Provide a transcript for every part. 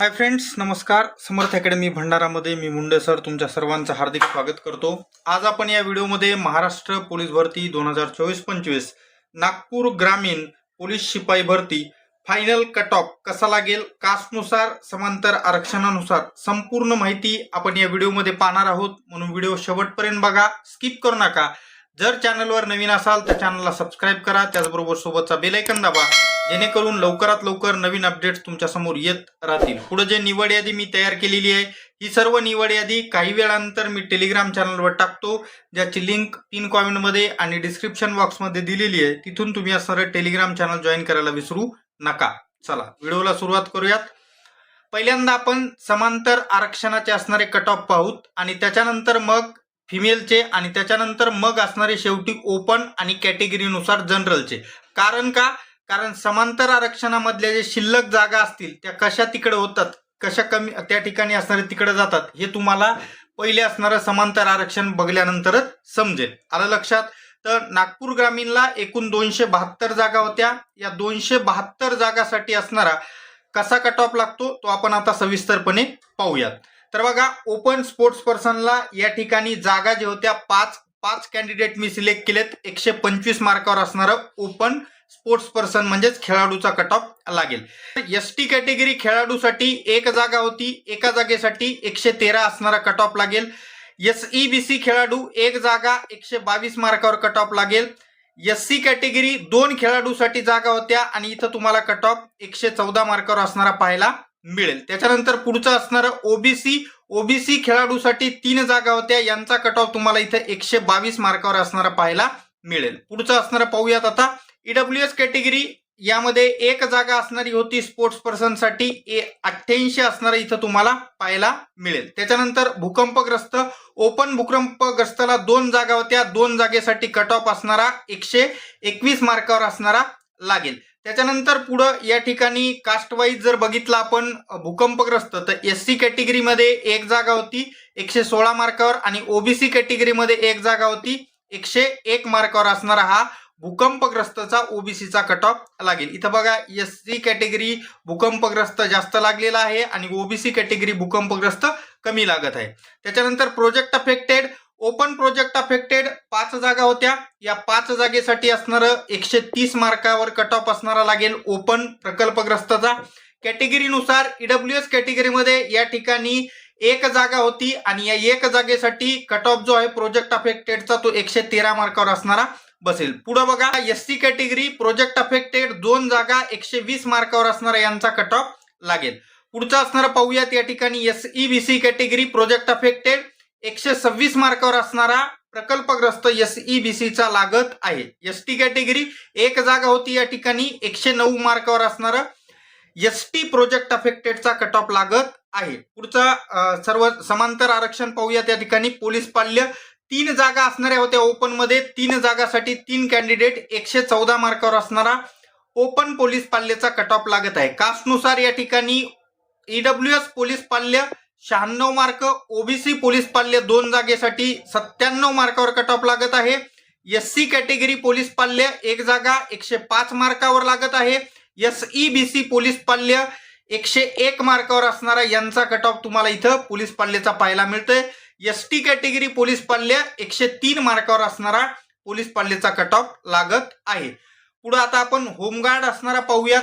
Hi friends, नमस्कार. समर्थ academy भंडारामध्ये मी Munde sir तुमच्या सर्वांचं हार्दिक स्वागत करतो. आज आपण या व्हिडिओमध्ये महाराष्ट्र पोलीस भरती 2024-25 नागपूर ग्रामीण पोलीस शिपाई भरती फायनल कट ऑफ कसा लागेल, कास्टनुसार, समांतर आरक्षणानुसार संपूर्ण माहिती आपण या व्हिडिओमध्ये पाहणार आहोत. म्हणून व्हिडिओ शेवटपर्यंत बघा, स्किप करू नका. जर चॅनलवर नवीन असाल तर चॅनलला सबस्क्राईब करा, त्याचबरोबर सोबतचा बेल आयकॉन दाबा, जेणेकरून लवकरात लवकर नवीन अपडेट्स तुमच्या समोर येत राहतील. पुढे जे निवड यादी मी तयार केलेली आहे, ही सर्व निवड यादी काही वेळानंतर मी टेलिग्राम चॅनलवर टाकतो, ज्याची लिंक पिन कॉमेंटमध्ये आणि डिस्क्रिप्शन बॉक्समध्ये दिलेली आहे. तिथून तुम्ही असणारं टेलिग्राम चॅनल जॉईन करायला विसरू नका. चला व्हिडिओला सुरुवात करूयात. पहिल्यांदा आपण समांतर आरक्षणाचे असणारे कट ऑफ पाहूत आणि त्याच्यानंतर मग फिमेलचे आणि त्याच्यानंतर मग असणारे शेवटी ओपन आणि कॅटेगरीनुसार जनरलचे. कारण समांतर आरक्षणामधल्या जे शिल्लक जागा असतील त्या कशा तिकडे होतात, कशा कमी त्या ठिकाणी असणारे तिकडे जातात, हे तुम्हाला पहिले असणारं समांतर आरक्षण बघल्यानंतरच समजेल. आलं लक्षात? तर नागपूर ग्रामीणला एकूण 272 जागा होत्या. या 272 जागासाठी असणारा कसा कट ऑफ लागतो तो आपण आता सविस्तरपणे पाहूयात. तर बघा, ओपन स्पोर्ट्स पर्सनला या ठिकाणी जागा जे होत्या पाच कॅन्डिडेट मी सिलेक्ट केलेत. 125 मार्कावर असणारं ओपन स्पोर्ट्स पर्सन म्हणजेच खेळाडूचा कट ऑफ लागेल. एसटी कॅटेगरी खेळाडूसाठी एक जागा होती, एका जागेसाठी 113 असणारा कट ऑफ लागेल. SEBC खेळाडू एक जागा 122 मार्कावर कट ऑफ लागेल. SC कॅटेगरी 2 खेळाडूसाठी जागा होत्या आणि इथं तुम्हाला कट ऑफ 114 मार्कावर असणारा पाहायला मिळेल. त्याच्यानंतर पुढचं असणारं ओबीसी खेळाडूसाठी 3 जागा होत्या, यांचा कट ऑफ तुम्हाला इथं 122 मार्कावर असणारा पाहायला मिळेल. पुढचं असणारं पाहूयात आता. EWS कॅटेगरी यामध्ये एक जागा असणारी होती स्पोर्ट्स पर्सनसाठी, 88 असणारा इथं तुम्हाला पाहायला मिळेल. त्याच्यानंतर भूकंपग्रस्त ओपन भूकंपग्रस्तला 2 जागा होत्या, 2 जागेसाठी कट ऑफ असणारा 121 मार्कावर असणारा लागेल. त्याच्यानंतर पुढं या ठिकाणी कास्ट वाईज जर बघितलं आपण भूकंपग्रस्त, तर SC कॅटेगरीमध्ये एक जागा होती 116 मार्कावर आणि ओबीसी कॅटेगरीमध्ये एक जागा होती 101 मार्कावर असणारा हा भूकंपग्रस्तचा ओबीसीचा कट ऑफ लागेल. इथं बघा, SC कॅटेगरी भूकंपग्रस्त जास्त लागलेला आहे आणि ओबीसी कॅटेगरी भूकंपग्रस्त कमी लागत आहे. त्याच्यानंतर project affected open project affected 5 जागा होत्या. या 5 जागेसाठी असणारं 130 मार्कावर कट ऑफ असणारा लागेल ओपन प्रकल्पग्रस्तचा. कॅटेगरीनुसार EWS कॅटेगरीमध्ये या ठिकाणी एक जागा होती आणि या एक जागेसाठी कट ऑफ जो आहे प्रोजेक्ट अफेक्टेडचा तो 113 मार्कावर असणारा बसेल. पुढे बघा, SC कॅटेगरी प्रोजेक्ट अफेक्टेड 2 जागा 120 मार्कावर असणारा यांचा कट ऑफ लागेल. पुढचं असणारं पाहूयात. या ठिकाणी SEBC कॅटेगरी प्रोजेक्ट अफेक्टेड 126 मार्कावर असणारा प्रकल्पग्रस्त SEBCचा लागत आहे. ST कॅटेगरी एक जागा होती, या ठिकाणी 109 मार्कावर असणारं ST प्रोजेक्ट अफेक्टेडचा कट ऑफ लागत आहे. पुढचा सर्व समांतर आरक्षण पाहूयात. या ठिकाणी पोलीस पाल्य 3 जागा असणाऱ्या होत्या ओपन मध्ये, 3 जागासाठी 3 कॅन्डिडेट 114 मार्कावर असणारा ओपन पोलीस पाल्याचा कट ऑफ लागत आहे. कास्टनुसार या ठिकाणी EWS पोलीस पाल्य 96 मार्क, ओबीसी पोलीस पाल्य 2 जागेसाठी 97 मार्कावर कट ऑफ लागत आहे. SC कॅटेगरी पोलीस पाल्य एक जागा 105 मार्कावर लागत आहे. SEBC पोलीस पाल्य 101 मार्कावर असणारा यांचा कट ऑफ तुम्हाला इथं पोलीस पाल्याचा पाहायला मिळतोय. ST कॅटेगरी पोलीस पाल्य 103 मार्कावर असणारा पोलीस पाल्याचा कट ऑफ लागत आहे. पुढे आता आपण होमगार्ड असणारा पाहूयात,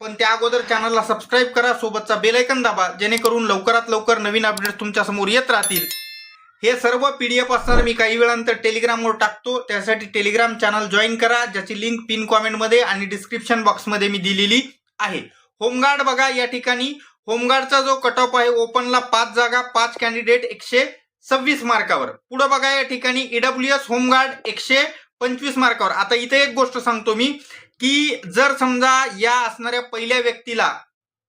पण त्या अगोदर चॅनलला सबस्क्राईब करा, सोबतचा बेल आयकॉन दाबा, जेणेकरून लवकरात लवकर नवीन अपडेट्स तुमच्या समोर येत राहतील. हे सर्व PDF असणार मी काही वेळानंतर टेलिग्रामवर टाकतो, त्यासाठी टेलिग्राम चॅनल जॉईन करा, ज्याची लिंक पिन कॉमेंटमध्ये आणि डिस्क्रिप्शन बॉक्समध्ये मी दिलेली आहे. होमगार्ड बघा, या ठिकाणी होमगार्डचा जो कट ऑफ आहे ओपनला 5 जागा 5 कॅन्डिडेट 126 मार्कावर. पुढे बघा, या ठिकाणी EWS होमगार्ड 125 मार्कावर. आता इथे एक गोष्ट सांगतो मी, की जर समजा या असणाऱ्या पहिल्या व्यक्तीला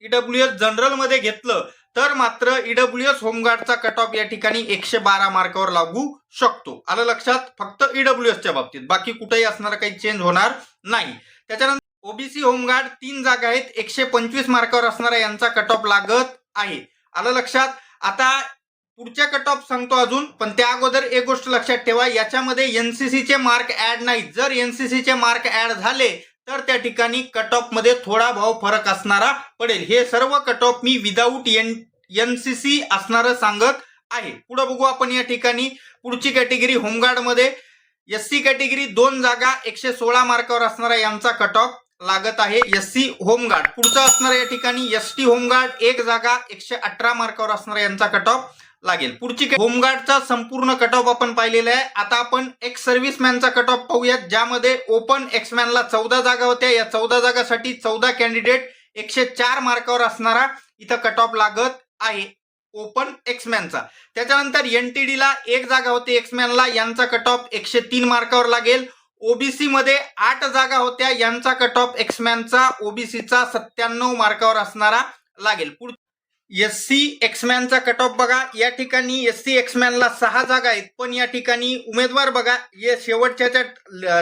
EWS जनरल मध्ये घेतलं तर मात्र EWS होमगार्डचा कट ऑफ या ठिकाणी 112 मार्कावर लागू शकतो. आलं लक्षात? फक्त EWSच्या बाबतीत, बाकी कुठेही असणारा काही चेंज होणार नाही. त्याच्यानंतर ओबीसी होमगार्ड 3 जागा आहेत 125 मार्कावर असणारा यांचा कट ऑफ लागत आहे. आलं लक्षात? आता पुढच्या कट ऑफ सांगतो अजून, पण त्या अगोदर एक गोष्ट लक्षात ठेवा, याच्यामध्ये NCCचे मार्क ऍड नाहीत. जर NCCचे मार्क ऍड झाले तर त्या ठिकाणी कट ऑफ मध्ये थोडा भाव फरक असणारा पडेल. हे सर्व cut of me without NCC असणार सांगत आहे. पुढे बघू आपण या ठिकाणी पुढची कॅटेगरी होमगार्ड मध्ये एससी कॅटेगरी 2 जागा 116 मार्कावर असणारा यांचा कट ऑफ लागत आहे. SC home guard. पुढचा असणार या ठिकाणी एसटी होमगार्ड 1 जागा 118 मार्कावर असणारा यांचा कट ऑफ लागेल. पुढची होमगार्डचा संपूर्ण कट ऑफ आपण पाहिलेला आहे. आता आपण एक्स सर्व्हिसमॅनचा कट ऑफ पाहूयात, ज्यामध्ये ओपन एक्समॅनला 14 जागा होत्या. या 14 जागासाठी 14 कॅन्डिडेट 104 मार्कावर असणारा इथं कट ऑफ लागत आहे ओपन एक्समॅनचा. त्याच्यानंतर एनटीडीला 1 जागा होती एक्समॅनला, यांचा कट ऑफ 103 मार्कावर लागेल. ओबीसी मध्ये 8 जागा होत्या, यांचा कट ऑफ एक्समॅनचा ओबीसीचा 97 मार्कावर असणारा लागेल. एससी एक्समॅनचा कट ऑफ बघा, या ठिकाणी एससी एक्समॅनला 6 जागा आहेत, पण या ठिकाणी उमेदवार बघा हे शेवटच्या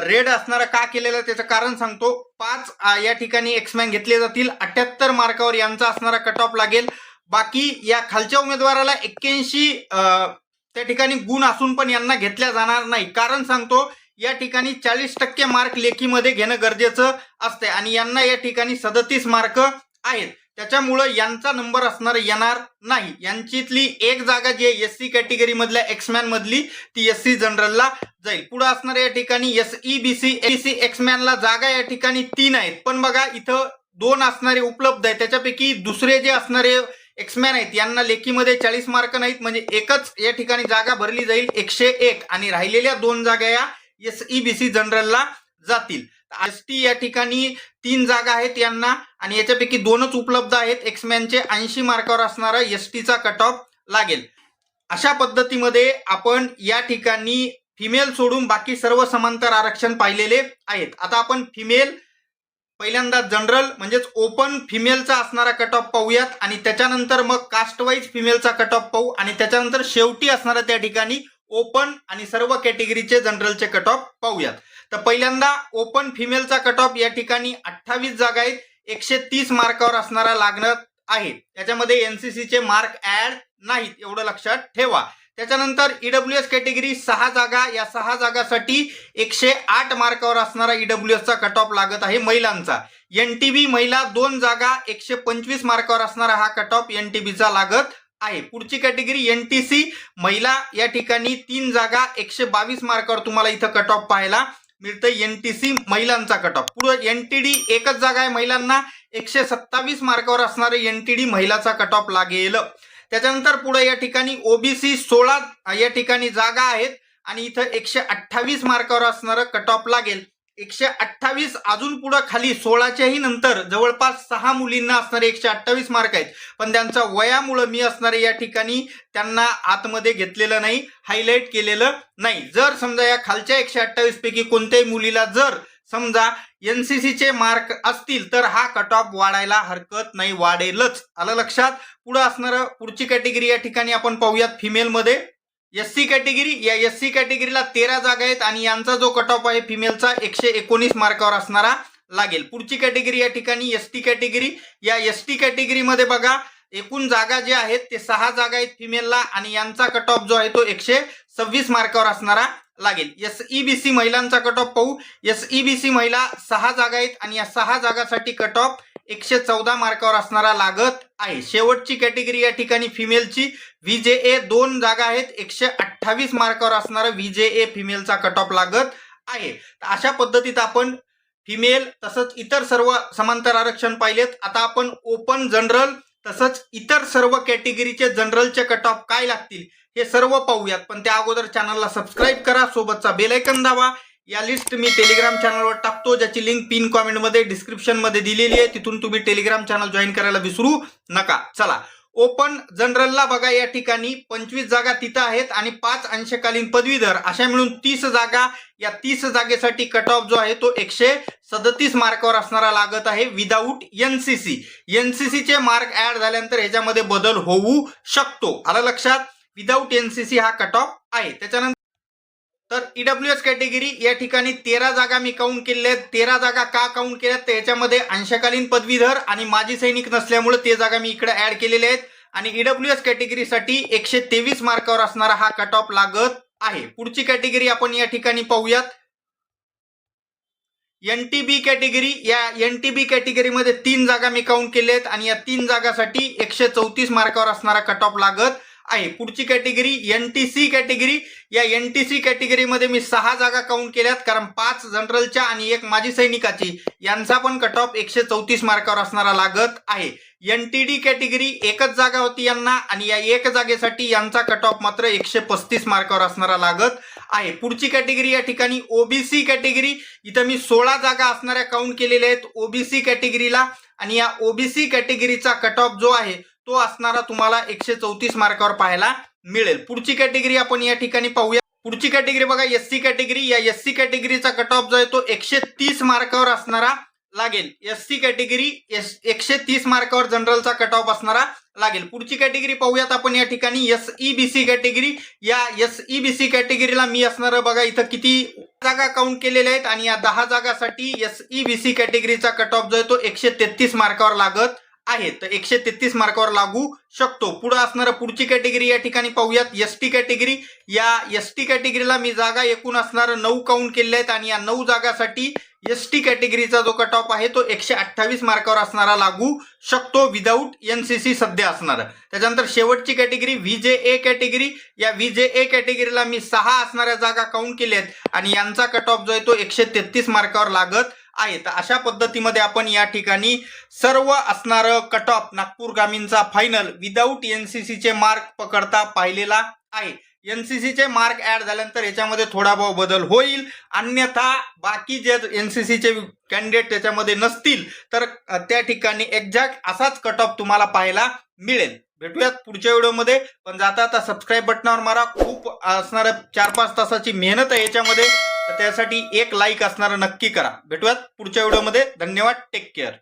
रेड असणारा का केलेला त्याचं कारण सांगतो. 5 या ठिकाणी एक्समॅन घेतले जातील, 78 मार्कावर यांचा असणारा कट ऑफ लागेल. बाकी या खालच्या उमेदवाराला 81 त्या ठिकाणी गुण असून पण यांना घेतल्या जाणार नाही. कारण सांगतो, या ठिकाणी 40% मार्क लेखीमध्ये घेणं गरजेचं असते आणि यांना या ठिकाणी 37 मार्क आहेत, त्याच्यामुळं यांचा नंबर असणार येणार नाही. यांच्यातली 1 जागा जी आहे एससी कॅटेगरी मधल्या एक्समॅन मधली ती एससी जनरलला जाईल. पुढे असणार या ठिकाणी एसईबीसी एक्समॅनला जागा या ठिकाणी 3 आहेत, पण बघा इथं 2 असणारे उपलब्ध आहेत. त्याच्यापैकी दुसरे जे असणारे एक्समॅन आहेत यांना लेखीमध्ये 40 मार्क नाहीत, म्हणजे एकच या ठिकाणी जागा भरली जाईल 101 आणि राहिलेल्या 2 जागा या एसईबीसी जनरलला जातील. एसटी या ठिकाणी 3 जागा आहेत यांना आणि याच्यापैकी 2च उपलब्ध आहेत. एक्समॅनचे 80 मार्कावर असणारा एसटीचा कट ऑफ लागेल. अशा पद्धतीमध्ये आपण या ठिकाणी फिमेल सोडून बाकी सर्व समांतर आरक्षण पाहिलेले आहेत. आता आपण फिमेल पहिल्यांदा जनरल म्हणजेच ओपन फिमेलचा असणारा कट ऑफ पाहूयात आणि त्याच्यानंतर मग कास्ट वाईज फिमेलचा कट ऑफ पाहू आणि त्याच्यानंतर शेवटी असणारा त्या ठिकाणी ओपन आणि सर्व कॅटेगरीचे जनरलचे कट ऑफ पाहूयात. तर पहिल्यांदा ओपन फिमेलचा कट ऑफ या ठिकाणी 28 जागा आहेत, 130 मार्कावर असणारा लागणार आहे. याच्यामध्ये एनसीसीचे मार्क ऍड नाहीत, एवढं लक्षात ठेवा. त्याच्यानंतर ईडब्ल्यूएस कॅटेगरी 6 जागा, या 6 जागासाठी 108 मार्कावर असणारा ईडब्ल्यूएसचा कट ऑफ लागत आहे महिलांचा. एनटीबी महिला 2 जागा 125 मार्कावर असणारा हा कट ऑफ एनटीबीचा लागत आहे. पुढची कॅटेगरी एनटीसी महिला, या ठिकाणी 3 जागा 122 मार्कावर तुम्हाला इथं कट ऑफ पाहायला मिळतं एनटीसी महिलांचा कट ऑफ. पुढे एनटीडी 1च जागा आहे महिलांना, 127 मार्कावर असणारे एनटीडी महिलाचा कट ऑफ लागेल. त्याच्यानंतर पुढे या ठिकाणी ओबीसी 16 या ठिकाणी जागा आहेत आणि इथं 128 मार्कावर असणारं कट ऑफ लागेल. 128 अजून पुढे खाली 16च्याही नंतर जवळपास 6 मुलींना असणारे 128 मार्क आहेत, पण त्यांच्या वयामुळे मी असणारे या ठिकाणी त्यांना आतमध्ये घेतलेलं नाही, हायलाइट केलेलं नाही. जर समजा या खालच्या 128 पैकी कोणत्याही मुलीला जर समजा एनसीसीचे मार्क असतील तर हा कट ऑफ वाढायला हरकत नाही, वाढेलच. आलं लक्षात. पुढे असणारं पुढची कॅटेगरी या ठिकाणी आपण पाहूयात फिमेल मध्ये एससी कॅटेगरी. या एससी कॅटेगरीला 13 जागा आहेत आणि यांचा जो कट ऑफ आहे फिमेलचा 119 मार्कावर असणारा लागेल. पुढची कॅटेगरी या ठिकाणी एसटी कॅटेगरी. या एसटी कॅटेगरीमध्ये बघा एकूण जागा जे आहेत ते 6 जागा आहेत फिमेलला आणि यांचा कट ऑफ जो आहे तो 126 मार्कावर असणारा लागेल. एसईबीसी महिलांचा कट ऑफ पाहू. एसईबीसी महिला 6 जागा आहेत आणि या 6 जागासाठी कट ऑफ 114 मार्कावर असणारा लागत आहे. शेवटची कॅटेगरी या ठिकाणी फिमेलची व्हीजेए 2 जागा आहेत, 128 मार्कावर असणारा व्हीजेए फिमेलचा कट ऑफ लागत आहे. अशा पद्धतीत आपण फिमेल तसंच इतर सर्व समांतर आरक्षण पाहिलेत. आता आपण ओपन जनरल तसंच इतर सर्व कॅटेगरीचे जनरलचे कट ऑफ काय लागतील हे सर्व पाहूयात. पण त्या अगोदर चॅनलला सबस्क्राईब करा, सोबतचा बेल आयकॉन दाबा. या लिस्ट मी टेलिग्राम चॅनलवर टाकतो, ज्याची लिंक पिन कॉमेंटमध्ये डिस्क्रिप्शनमध्ये दिलेली आहे. तिथून तुम्ही टेलिग्राम चॅनल जॉईन करायला विसरू नका. चला ओपन जनरलला बघा या ठिकाणी 25 जागा तिथं आहेत आणि 5 अंशकालीन पदवीधर अशा मिळून 30 जागा. या 30 जागेसाठी कट ऑफ जो आहे तो 137 मार्कावर असणारा लागत आहे विदाऊट एनसीसी. एनसीसीचे मार्क ऍड झाल्यानंतर ह्याच्यामध्ये बदल होऊ शकतो. आलं लक्षात. विदाऊट एनसीसी हा कट ऑफ आहे. त्याच्यानंतर तर ईडब्ल्यूएस कॅटेगरी या ठिकाणी 13 जागा मी काउंट केलेल्या आहेत. 13 जागा का काउंट केल्यात तर याच्यामध्ये अंशकालीन पदवीधर आणि माजी सैनिक नसल्यामुळे ते जागा मी इकडे ऍड केलेल्या आहेत आणि ईडब्ल्यूएस कॅटेगरीसाठी 123 मार्कावर असणारा हा कट ऑफ लागत आहे. पुढची कॅटेगरी आपण या ठिकाणी पाहूयात. NTB कॅटेगरी, या NTB कॅटेगरीमध्ये 3 जागा मी काउंट केल्या आहेत आणि या 3 जागासाठी 134 मार्कावर असणारा कट ऑफ लागत आहे. पुढची कॅटेगरी NTC कॅटेगरी, या NTC कॅटेगरीमध्ये मी 6 जागा काउंट केल्यात, कारण 5 जनरलच्या आणि 1 माजी सैनिकाची यांचा पण कट ऑफ 134 मार्कावर असणारा लागत आहे. NTD कॅटेगरी एकच जागा होती यांना आणि या 1 जागेसाठी यांचा कट ऑफ मात्र 135 मार्कावर असणारा लागत आहे. पुढची कॅटेगरी या ठिकाणी OBC कॅटेगरी, इथं मी 16 जागा असणाऱ्या काउंट केलेल्या आहेत OBC कॅटेगरीला आणि या OBC कॅटेगरीचा कट ऑफ जो आहे तो असणारा तुम्हाला 134 मार्कावर पाहायला मिळेल. पुढची कॅटेगरी आपण या ठिकाणी पाहूया. पुढची कॅटेगरी बघा SC कॅटेगरी, या SC कॅटेगरीचा कट ऑफ जो आहे तो 130 मार्कावर असणारा लागेल. SC कॅटेगरी 130 मार्कावर जनरलचा कट ऑफ असणारा लागेल. पुढची कॅटेगरी पाहूयात आपण या ठिकाणी SEBC कॅटेगरी, या SEBC कॅटेगरीला मी असणार बघा इथं किती जागा काउंट केलेल्या आहेत आणि या 10 जागासाठी SEBC कॅटेगरीचा कट ऑफ जो आहे तो 133 मार्कावर लागत आहे, तर 133 मार्कावर लागू शकतो. पुढे असणारा पुढची कॅटेगरी या ठिकाणी पाहूयात ST कॅटेगरी, या ST कॅटेगरीला मी जागा एकूण असणार 9 काउंट केलेल्या आहेत आणि या 9 जागासाठी ST कॅटेगरीचा जो कट ऑफ आहे तो 128 मार्कावर असणारा लागू शकतो विदाऊट NCC सध्या असणार. त्याच्यानंतर शेवटची कॅटेगरी VJA कॅटेगरी, या VJA कॅटेगरीला मी 6 असणाऱ्या जागा काउंट केल्यात आणि यांचा कट ऑफ जो आहे तो 133 मार्कावर लागत आहे. तर अशा पद्धतीमध्ये आपण या ठिकाणी सर्व असणारं कट ऑफ नागपूर ग्रामीणचा फायनल विदाऊट NCC चे मार्क पकडता पाहिलेला आहे. NCC चे मार्क ऍड झाल्यानंतर याच्यामध्ये थोडा बहुत बदल होईल, अन्यथा बाकी जे NCC चे कॅन्डिडेट त्याच्यामध्ये नसतील तर त्या ठिकाणी एक्झॅक्ट असाच कट ऑफ तुम्हाला पाहायला मिळेल. भेटूयात पुढच्या व्हिडिओमध्ये, पण जाता आता सबस्क्राईब बटनावर मारा. खूप असणारं 4-5 तासाची मेहनत आहे याच्यामध्ये, तर त्यासाठी एक लाईक असणारं नक्की करा. भेटूयात पुढच्या व्हिडिओमध्ये. धन्यवाद. Take care.